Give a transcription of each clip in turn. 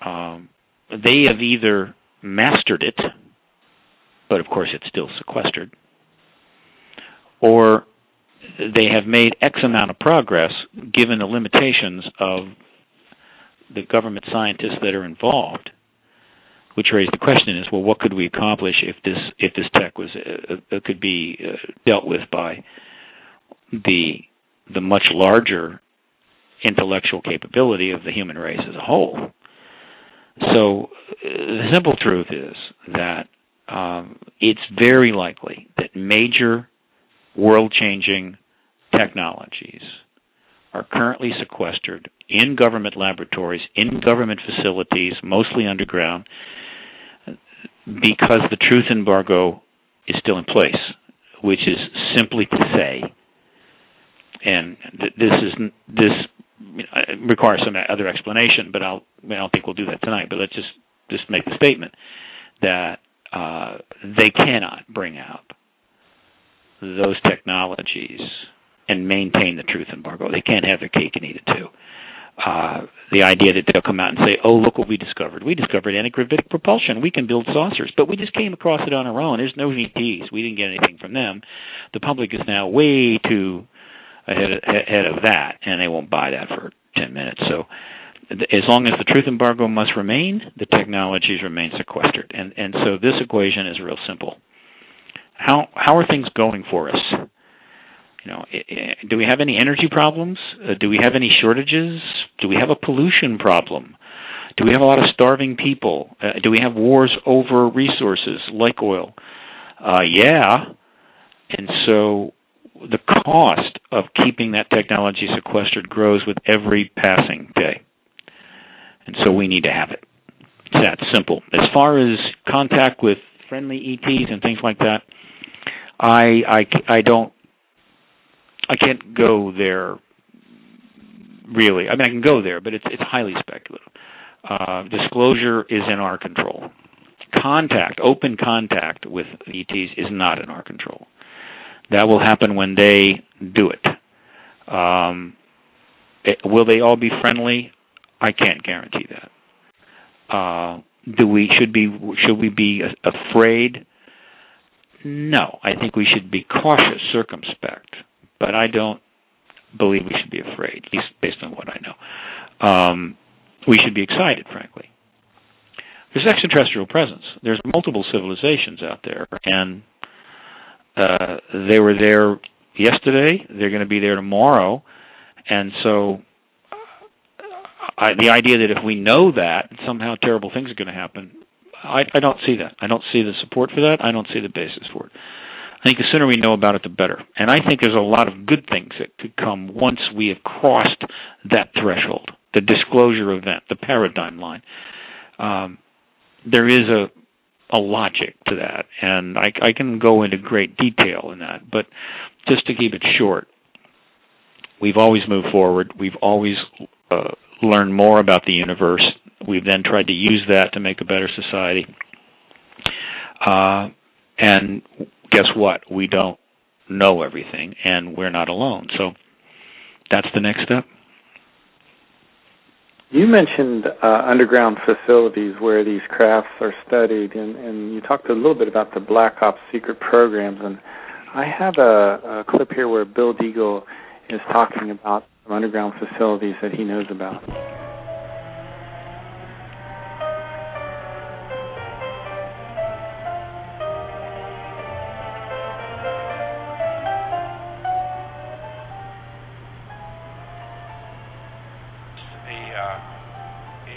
they have either mastered it, but of course it's still sequestered, or they have made X amount of progress given the limitations of the government scientists that are involved, which raised the question is, well, what could we accomplish if this tech was could be dealt with by the much larger intellectual capability of the human race as a whole? So the simple truth is that it's very likely that major world-changing technologies are currently sequestered in government laboratories, in government facilities, mostly underground, because the truth embargo is still in place, which is simply to say, and this requires some other explanation, but I don't think we'll do that tonight. But let's just make the statement that they cannot bring out those technologies and maintain the truth embargo. They can't have their cake and eat it too. The idea that they'll come out and say, oh, look what we discovered. We discovered antigravitic propulsion. We can build saucers, but we just came across it on our own. There's no ETs. We didn't get anything from them. The public is now way too ahead of that, and they won't buy that for 10 minutes. So as long as the truth embargo must remain, the technologies remain sequestered. And so this equation is real simple. How are things going for us? Do we have any energy problems? Do we have any shortages? Do we have a pollution problem? Do we have a lot of starving people? Do we have wars over resources like oil? Yeah. And so the cost of keeping that technology sequestered grows with every passing day. And so we need to have it. It's that simple. As far as contact with friendly ETs and things like that, I can't go there, really. I mean, I can go there, but it's highly speculative. Disclosure is in our control. Open contact with ETs is not in our control. That will happen when they do it. Will they all be friendly? I can't guarantee that. Should we be afraid? No. I think we should be cautious, circumspect. But I don't believe we should be afraid, at least based on what I know. We should be excited, frankly. There's extraterrestrial presence. There's multiple civilizations out there, and they were there yesterday. They're going to be there tomorrow. And so the idea that if we know that, somehow terrible things are going to happen, I don't see that. I don't see the support for that. I don't see the basis for it. I think the sooner we know about it, the better. And I think there's a lot of good things that could come once we have crossed that threshold, the disclosure event, the paradigm line. There is a logic to that, and I can go into great detail in that. But just to keep it short, we've always moved forward. We've always learned more about the universe. We've then tried to use that to make a better society. And guess what? We don't know everything, and we're not alone. So that's the next step. You mentioned underground facilities where these crafts are studied, and you talked a little bit about the Black Ops secret programs. And I have a clip here where Bill Deagle is talking about some underground facilities that he knows about.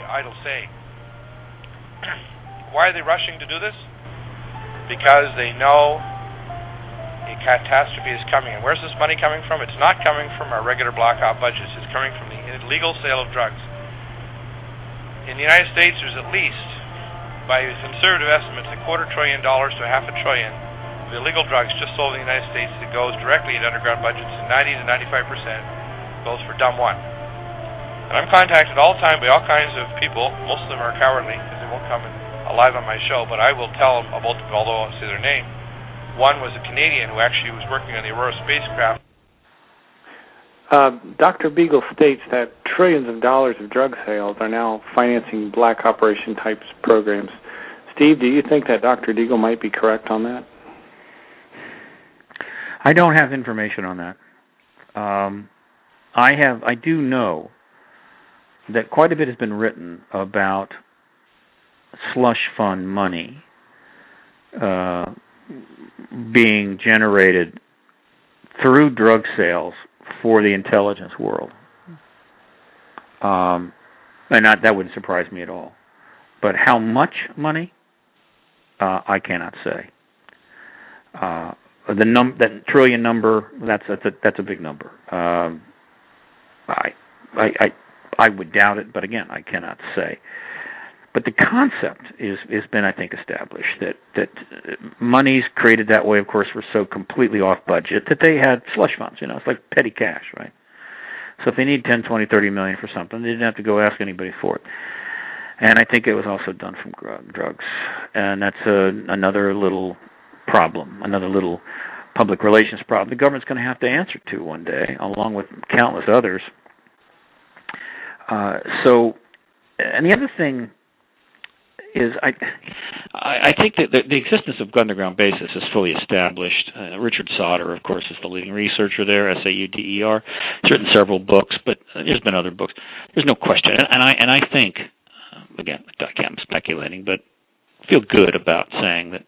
Idle saying. Why are they rushing to do this? Because they know a catastrophe is coming. And where's this money coming from? It's not coming from our regular Black Ops budgets. It's coming from the illegal sale of drugs. In the United States, there's at least, by conservative estimates, $250 billion to $500 billion of illegal drugs just sold in the United States that goes directly into underground budgets, and 90 to 95% goes for dumb one. And I'm contacted all the time by all kinds of people. Most of them are cowardly because they won't come alive on my show, but I will tell them about them, although I won't say their name. One was a Canadian who actually was working on the Aurora spacecraft. Dr. Beagle states that trillions of dollars of drug sales are now financing black operation types programs. Steve, do you think that Dr. Deagle might be correct on that? I don't have information on that. I do know that quite a bit has been written about slush fund money being generated through drug sales for the intelligence world. And that wouldn't surprise me at all. But how much money? I cannot say. That trillion number, that's a big number. I would doubt it, but again, I cannot say. But the concept has been, I think, established that monies created that way, of course, were so completely off budget that they had slush funds. It's like petty cash, right? So if they need 10, 20, 30 million for something, they didn't have to go ask anybody for it. And I think it was also done from drugs. And that's another little problem, another little public relations problem the government's going to have to answer to one day, along with countless others. And the other thing is, I think that the existence of underground bases is fully established. Richard Sauter, of course, is the leading researcher there, Sauder. He's written several books, but there's been other books. There's no question. And I think, again, I'm speculating, but feel good about saying that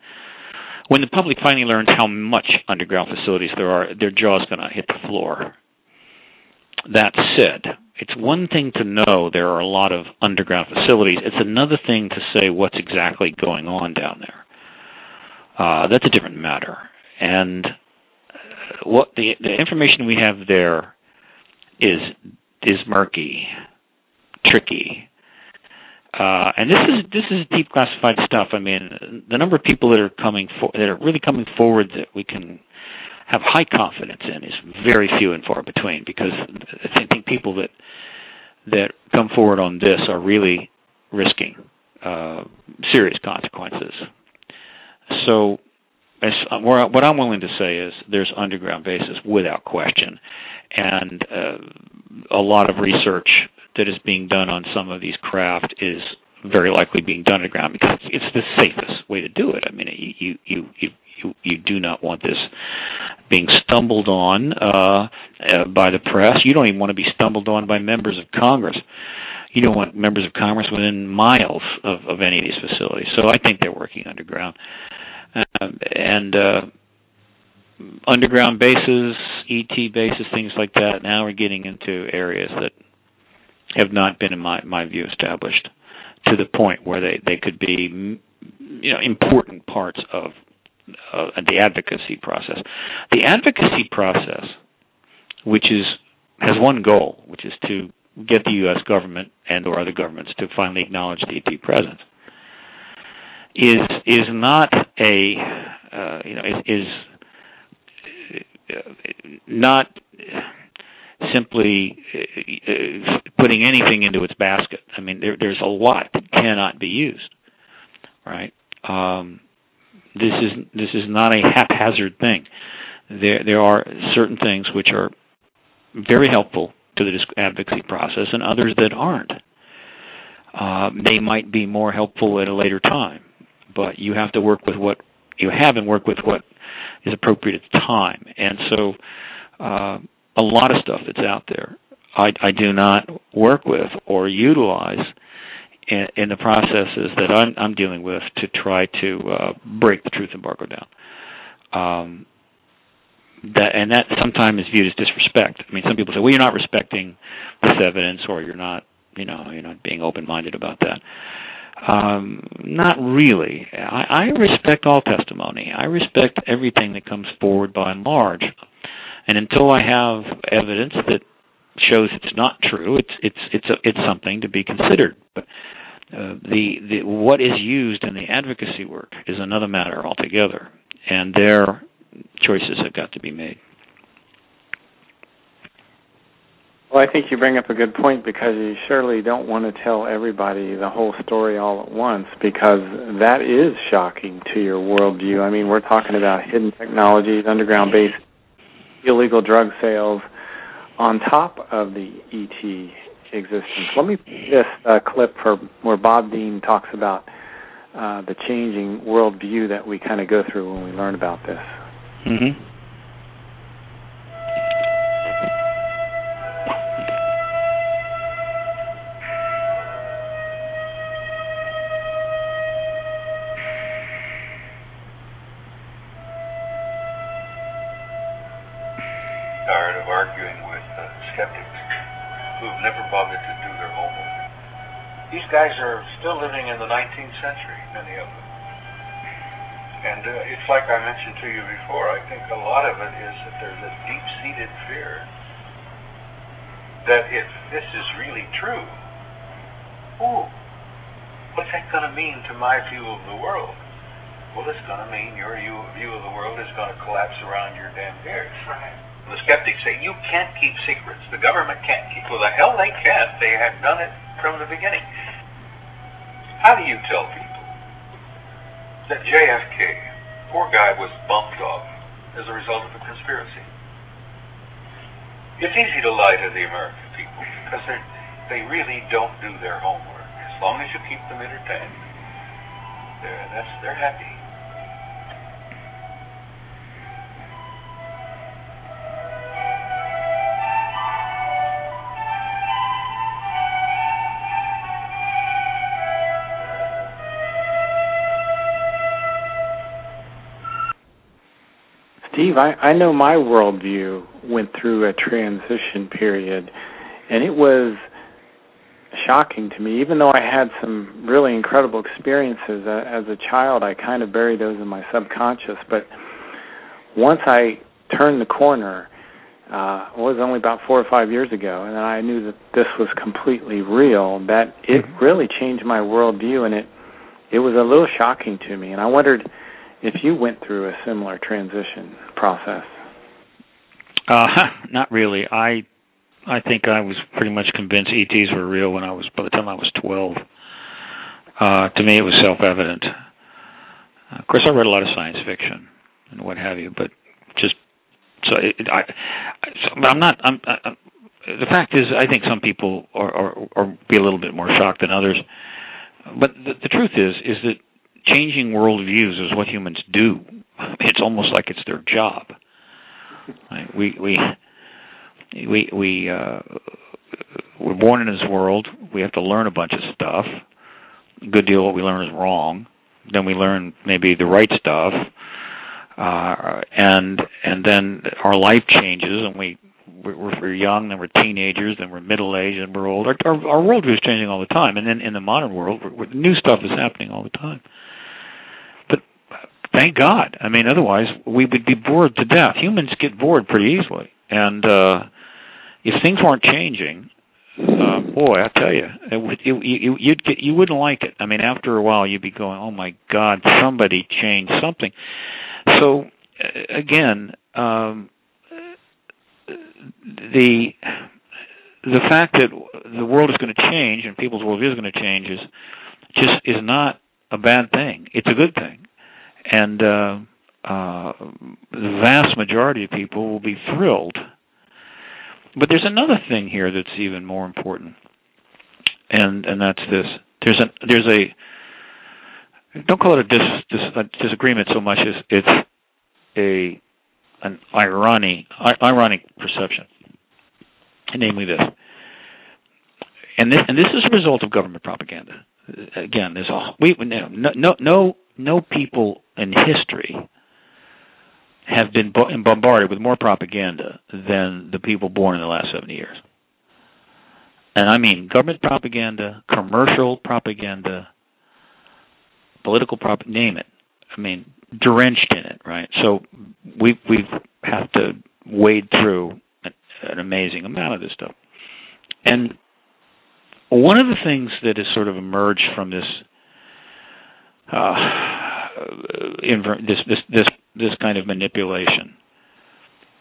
when the public finally learns how much underground facilities there are, their jaw's going to hit the floor. That said, it's one thing to know there are a lot of underground facilities. It's another thing to say what's exactly going on down there. That's a different matter. And what the information we have there is murky, tricky. And this is deep classified stuff. I mean, the number of people that are really coming forward that we can have high confidence in is very few and far between, because I think people that come forward on this are really risking serious consequences. So what I'm willing to say is there's underground bases without question, and a lot of research that is being done on some of these craft is very likely being done underground because it's the safest way to do it. I mean, you do not want this being stumbled on by the press. You don't even want to be stumbled on by members of Congress. You don't want members of Congress within miles of any of these facilities. So I think they're working underground. And underground bases, ET bases, things like that, now we're getting into areas that have not been, in my view, established to the point where they could be, important parts of the advocacy process. The advocacy process, which has one goal, which is to get the U.S. government and or other governments to finally acknowledge the ET presence, is not not simply putting anything into its basket. I mean, there's a lot that cannot be used, right? This is not a haphazard thing. There are certain things which are very helpful to the advocacy process, and others that aren't. They might be more helpful at a later time, but you have to work with what you have and work with what is appropriate at the time. And so, a lot of stuff that's out there, I do not work with or utilize in the processes that I'm dealing with to try to break the truth embargo down. That sometimes is viewed as disrespect. I mean, some people say, "Well, you're not respecting this evidence, or you're not being open-minded about that." Not really. I respect all testimony. I respect everything that comes forward by and large, and until I have evidence that shows it's not true, it's something to be considered. But the what is used in the advocacy work is another matter altogether, and their choices have got to be made. Well, I think you bring up a good point, because you surely don't want to tell everybody the whole story all at once, because that is shocking to your worldview. I mean, we're talking about hidden technologies, underground base, illegal drug sales, on top of the ET existence, let me play this clip where Bob Dean talks about the changing worldview that we kind of go through when we learn about this. Mm-hmm. Tired of arguing with skeptics who've never bothered to do their homework. These guys are still living in the 19th century, many of them. And it's like I mentioned to you before, I think a lot of it is that there's a deep-seated fear that if this is really true, what's that going to mean to my view of the world? Well, it's going to mean your view of the world is going to collapse around your damn ears. Right. The skeptics say, you can't keep secrets. The government can't keep... Well, the hell they can't. They have done it from the beginning. How do you tell people that JFK, poor guy, was bumped off as a result of a conspiracy? It's easy to lie to the American people because they really don't do their homework. As long as you keep them entertained, they're happy. Steve, I know my worldview went through a transition period, and it was shocking to me. Even though I had some really incredible experiences as a child, I kind of buried those in my subconscious. But once I turned the corner, it was only about 4 or 5 years ago, and I knew that this was completely real, that it really changed my worldview, and it was a little shocking to me. And I wondered if you went through a similar transition process. Not really. I think I was pretty much convinced ETs were real by the time I was 12. To me, it was self-evident. Of course, I read a lot of science fiction and what have you, but just I'm not. The fact is, I think some people are be a little bit more shocked than others. But the truth is that changing worldviews is what humans do. It's almost like it's their job. Right? We're born in this world. We have to learn a bunch of stuff. A good deal of what we learn is wrong. Then we learn maybe the right stuff, and then our life changes, and we're young, then we're teenagers, then we're middle-aged, and we're old. Our worldview is changing all the time, and then in the modern world, new stuff is happening all the time. But thank God. I mean, otherwise we would be bored to death. Humans get bored pretty easily, and if things weren't changing, boy, I tell you, you wouldn't like it. I mean, after a while, you'd be going, "Oh my God, somebody changed something." So again, the fact that the world is going to change and people's worldview is going to change is not a bad thing. It's a good thing, and the vast majority of people will be thrilled. But there's another thing here that's even more important, and that's this. There's a don't call it a disagreement so much as it's an ironic perception, namely this. And this is a result of government propaganda. Again, no people in history have been bombarded with more propaganda than the people born in the last 70 years. And I mean government propaganda, commercial propaganda, political propaganda, name it. I mean, drenched in it, right? So we've had to wade through an amazing amount of this stuff. And one of the things that has sort of emerged from this this kind of manipulation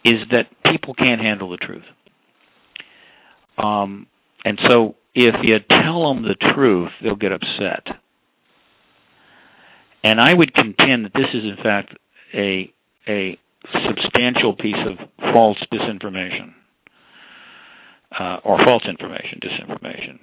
is that people can't handle the truth. And so if you tell them the truth, they'll get upset. And I would contend that this is, in fact, a substantial piece of false disinformation. or false information, disinformation.